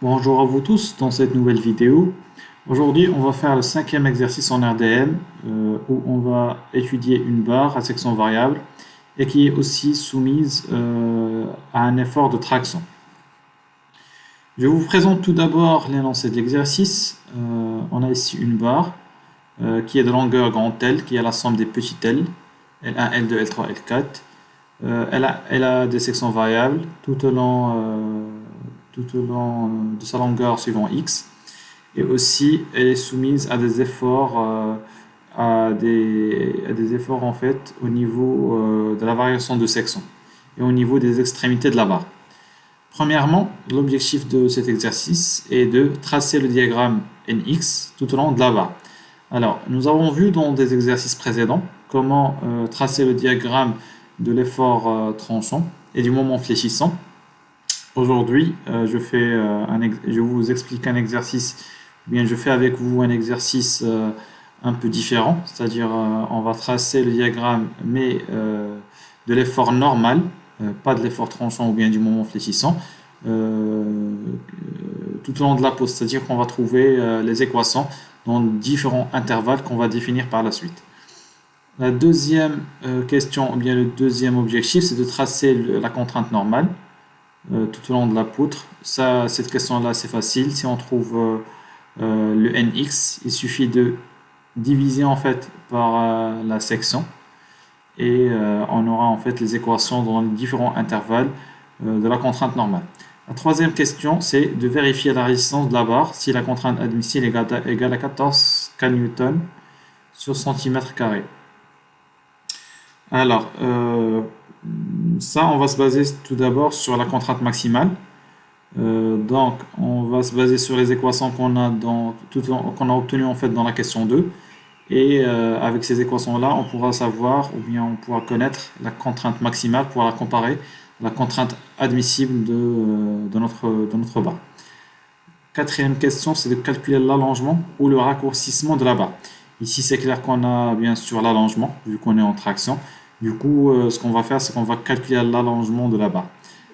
Bonjour à vous tous dans cette nouvelle vidéo. Aujourd'hui, on va faire le cinquième exercice en RDM où on va étudier une barre à section variable et qui est aussi soumise à un effort de traction. Je vous présente tout d'abord l'énoncé de l'exercice. On a ici une barre qui est de longueur grand L, qui est la somme des petits L, L1, L2, L3, L4. Elle a des sections variables tout au long de sa longueur suivant x, et aussi elle est soumise à des efforts en fait au niveau de la variation de section et au niveau des extrémités de la barre. Premièrement, l'objectif de cet exercice est de tracer le diagramme NX tout au long de la barre. Alors, nous avons vu dans des exercices précédents comment tracer le diagramme de l'effort tranchant et du moment fléchissant. Aujourd'hui, je vous explique un exercice, ou bien je fais avec vous un exercice un peu différent, c'est-à-dire on va tracer le diagramme mais de l'effort normal, pas de l'effort tranchant ou bien du moment fléchissant, tout au long de la pause, c'est-à-dire qu'on va trouver les équations dans différents intervalles qu'on va définir par la suite. La deuxième question, ou bien le deuxième objectif, c'est de tracer la contrainte normale tout au long de la poutre. Cette question-là, c'est facile. Si on trouve le nx, il suffit de diviser en fait par la section et on aura en fait les équations dans les différents intervalles de la contrainte normale. La troisième question, c'est de vérifier la résistance de la barre si la contrainte admissible est égale à 14 kN sur centimètre carré. Alors, ça, on va se baser tout d'abord sur la contrainte maximale. Donc, on va se baser sur les équations qu'on a obtenues en fait dans la question 2. Et avec ces équations-là, on pourra savoir, ou bien on pourra connaître la contrainte maximale pour la comparer à la contrainte admissible de notre barre. Quatrième question, c'est de calculer l'allongement ou le raccourcissement de la barre. Ici, c'est clair qu'on a bien sûr l'allongement, vu qu'on est en traction. Du coup, ce qu'on va faire, c'est qu'on va calculer l'allongement de la barre.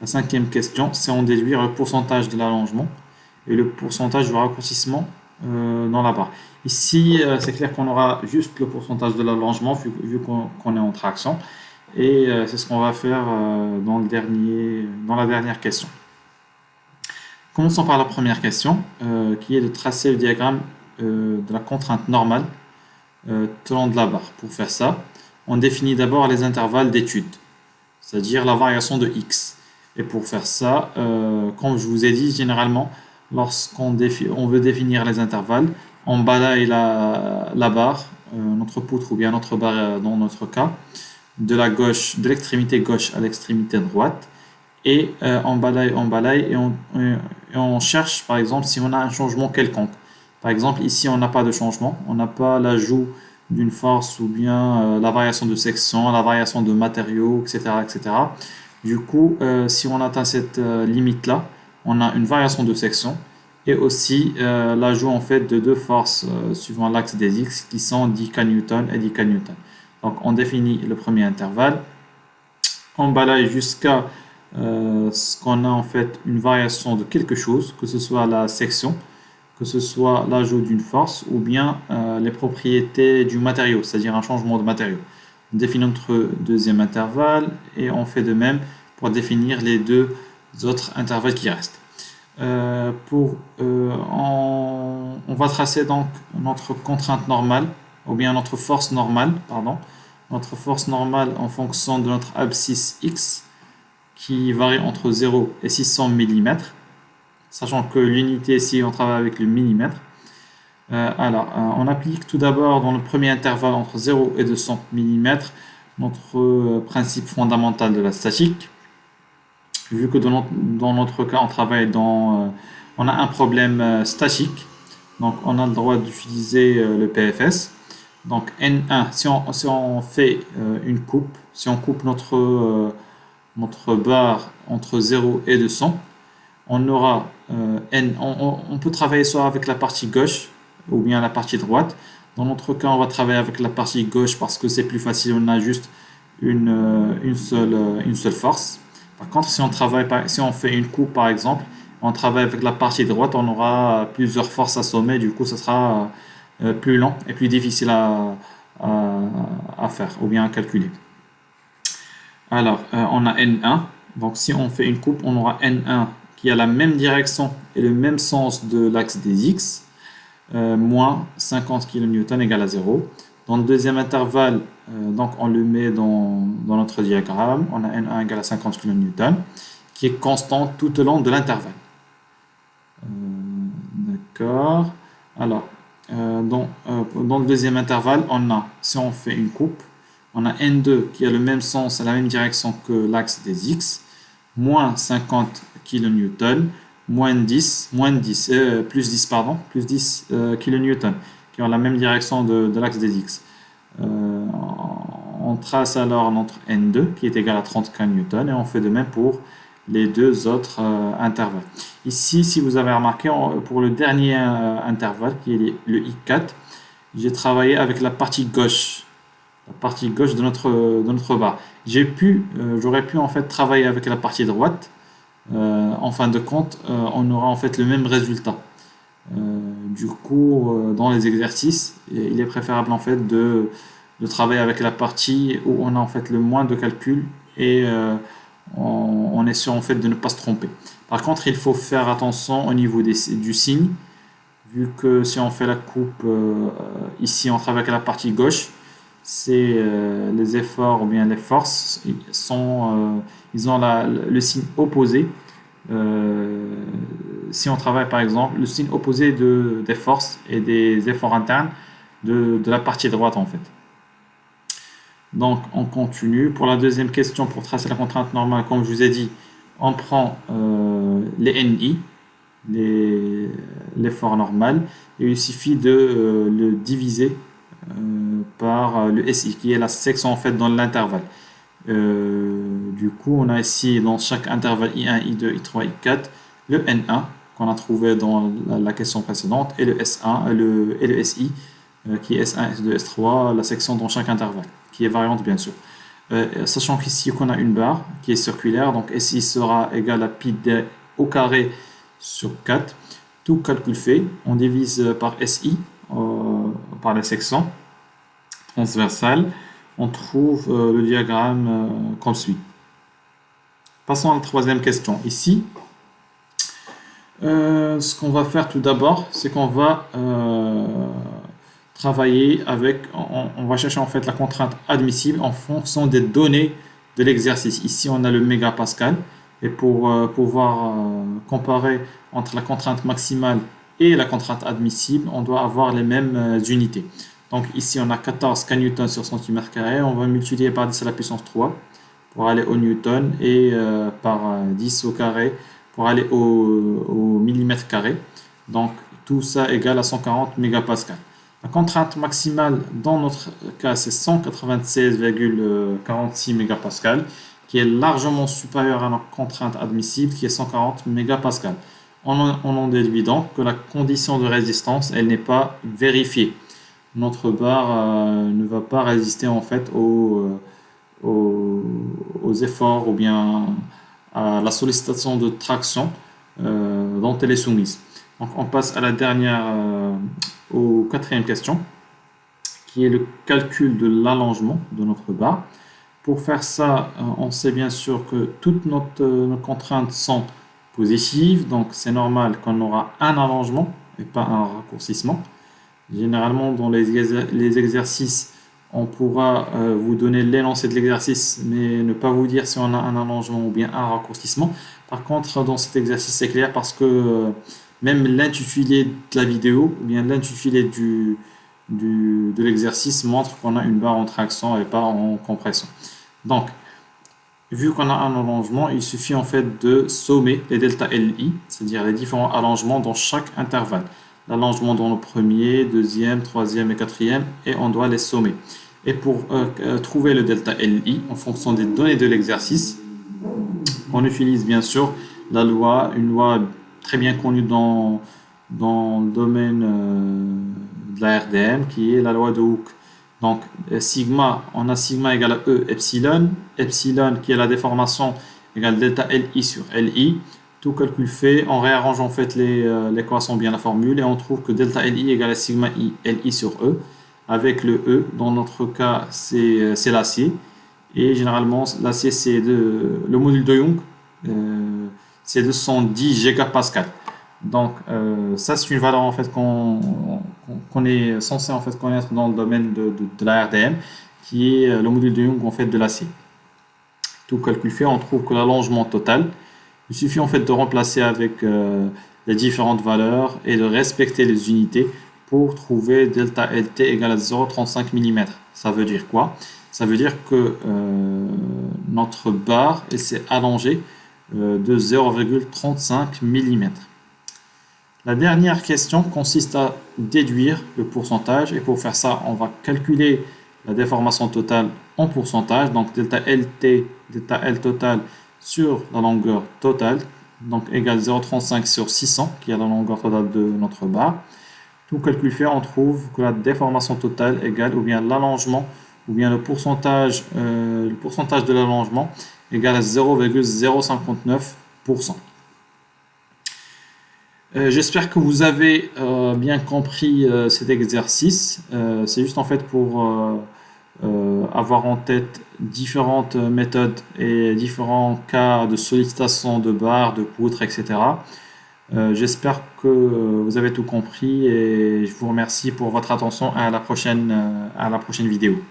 La cinquième question, c'est en déduire le pourcentage de l'allongement et le pourcentage du raccourcissement dans la barre. Ici, c'est clair qu'on aura juste le pourcentage de l'allongement vu qu'on est en traction. Et c'est ce qu'on va faire dans la dernière question. Commençons par la première question, qui est de tracer le diagramme de la contrainte normale tout au long de la barre. Pour faire ça, on définit d'abord les intervalles d'étude, c'est-à-dire la variation de x. Et pour faire ça, comme je vous ai dit, généralement, lorsqu'on veut définir les intervalles, on balaye la barre, notre poutre ou bien notre barre dans notre cas, de l'extrémité gauche à l'extrémité droite, et on balaye et on cherche par exemple si on a un changement quelconque. Par exemple, ici on n'a pas de changement, on n'a pas l'ajout d'une force ou bien la variation de section, la variation de matériaux, etc. etc. Du coup, si on atteint cette limite-là, on a une variation de section et aussi l'ajout en fait de deux forces suivant l'axe des x qui sont 10 kN et 10 kN. Donc on définit le premier intervalle, on balaye jusqu'à ce qu'on a en fait une variation de quelque chose, que ce soit la section, que ce soit l'ajout d'une force ou bien les propriétés du matériau, c'est-à-dire un changement de matériau. On définit notre deuxième intervalle et on fait de même pour définir les deux autres intervalles qui restent. On va tracer donc notre contrainte normale ou bien notre force normale, notre force normale en fonction de notre abscisse x qui varie entre 0 et 600 mm, sachant que l'unité ici on travaille avec le millimètre. On applique tout d'abord dans le premier intervalle entre 0 et 200 mm notre principe fondamental de la statique. Vu que dans notre cas on a un problème statique, donc on a le droit d'utiliser le PFS. Donc N1, si on fait une coupe, si on coupe notre barre entre 0 et 200, on aura on peut travailler soit avec la partie gauche ou bien la partie droite. Dans notre cas, on va travailler avec la partie gauche parce que c'est plus facile, on a juste une seule force. Par contre, si on fait une coupe par exemple, on travaille avec la partie droite, on aura plusieurs forces à sommer, du coup, ce sera plus lent et plus difficile à faire ou bien à calculer. Alors, on a N1. Donc, si on fait une coupe, on aura N1 qui a la même direction et le même sens de l'axe des X, moins 50 kN égale à 0. Dans le deuxième intervalle, donc on le met dans notre diagramme, on a N1 égale à 50 kN, qui est constant tout au long de l'intervalle. D'accord. Alors, dans le deuxième intervalle, si on fait une coupe, on a N2 qui a le même sens et la même direction que l'axe des X, moins 50 kN, plus 10 kN, qui ont la même direction de l'axe des X. On trace alors notre N2 qui est égal à 30 kN et on fait de même pour les deux autres intervalles. Ici, si vous avez remarqué, pour le dernier intervalle qui est le I4, j'ai travaillé avec la partie gauche de notre barre. J'aurais pu en fait travailler avec la partie droite. En fin de compte, on aura en fait le même résultat. Du coup, dans les exercices, il est préférable en fait de travailler avec la partie où on a en fait le moins de calculs et on est sûr en fait de ne pas se tromper. Par contre, il faut faire attention au niveau du signe, vu que si on fait la coupe ici, on travaille avec la partie gauche, c'est les efforts ou bien les forces, ils ont le signe opposé. Si on travaille par exemple le signe opposé des forces et des efforts internes de la partie droite en fait. Donc on continue. Pour la deuxième question, pour tracer la contrainte normale, comme je vous ai dit, on prend les NI, l'effort normal, et il suffit de le diviser par le SI, qui est la section en fait dans l'intervalle. Du coup, on a ici dans chaque intervalle I1, I2, I3, I4 le N1 qu'on a trouvé dans la question précédente et le S1 et le SI qui est S1, S2, S3, la section dans chaque intervalle qui est variante bien sûr. Sachant qu'ici qu'on a une barre qui est circulaire, donc SI sera égal à pi d au carré sur 4. Tout calcul fait, on divise par SI par la section transversale. On trouve le diagramme comme suit. Passons à la troisième question. Ici, ce qu'on va faire tout d'abord, c'est qu'on va travailler avec, on va chercher en fait la contrainte admissible en fonction des données de l'exercice. Ici, on a le mégapascal. Et pour pouvoir comparer entre la contrainte maximale et la contrainte admissible, on doit avoir les mêmes unités. Donc ici, on a 14 kN sur centimètre carré. On va multiplier par 10 à la puissance 3 pour aller au newton et par 10 au carré pour aller au millimètre carré. Donc tout ça égale à 140 mégapascal. La contrainte maximale dans notre cas, c'est 196,46 mégapascal, qui est largement supérieure à notre contrainte admissible, qui est 140 mégapascal. On en déduit donc que la condition de résistance, elle n'est pas vérifiée. Notre barre ne va pas résister en fait aux efforts ou bien à la sollicitation de traction dont elle est soumise. Donc on passe à la aux quatrième question, qui est le calcul de l'allongement de notre barre. Pour faire ça, on sait bien sûr que toutes nos contraintes sont positives, donc c'est normal qu'on aura un allongement et pas un raccourcissement. Généralement, dans les exercices, on pourra vous donner l'énoncé de l'exercice, mais ne pas vous dire si on a un allongement ou bien un raccourcissement. Par contre, dans cet exercice, c'est clair parce que même l'intitulé de la vidéo ou bien l'intitulé de l'exercice montre qu'on a une barre en traction et pas en compression. Donc, vu qu'on a un allongement, il suffit en fait de sommer les delta LI, c'est-à-dire les différents allongements dans chaque intervalle. L'allongement dans le premier, deuxième, troisième et quatrième, et on doit les sommer. Et pour trouver le delta LI en fonction des données de l'exercice, on utilise bien sûr une loi très bien connue dans le domaine de la RDM, qui est la loi de Hooke. Donc, sigma, on a sigma égale à E epsilon, epsilon qui est la déformation égale delta LI sur LI. Tout calcul fait, on réarrange en fait l'équation, bien la formule, et on trouve que delta Li égale à sigma I Li sur E, avec le E, dans notre cas, c'est l'acier. Et généralement, l'acier, le module de Young, c'est 210 gigapascal. Donc, ça, c'est une valeur en fait qu'on est censé en fait connaître dans le domaine de la RDM, qui est le module de Young en fait de l'acier. Tout calcul fait, on trouve que l'allongement total, il suffit en fait de remplacer avec les différentes valeurs et de respecter les unités pour trouver delta LT égale à 0,35 mm. Ça veut dire quoi? Ça veut dire que notre barre s'est allongée de 0,35 mm. La dernière question consiste à déduire le pourcentage, et pour faire ça, on va calculer la déformation totale en pourcentage, donc delta LT, delta L total sur la longueur totale, donc égale 0,35 sur 600, qui est la longueur totale de notre barre. Tout calcul fait, on trouve que la déformation totale égale, ou bien l'allongement, ou bien le pourcentage de l'allongement égale à 0,059%. J'espère que vous avez bien compris cet exercice. C'est juste en fait pour avoir en tête différentes méthodes et différents cas de sollicitation de barres, de poutres, etc. J'espère que vous avez tout compris, et je vous remercie pour votre attention, et à la prochaine vidéo.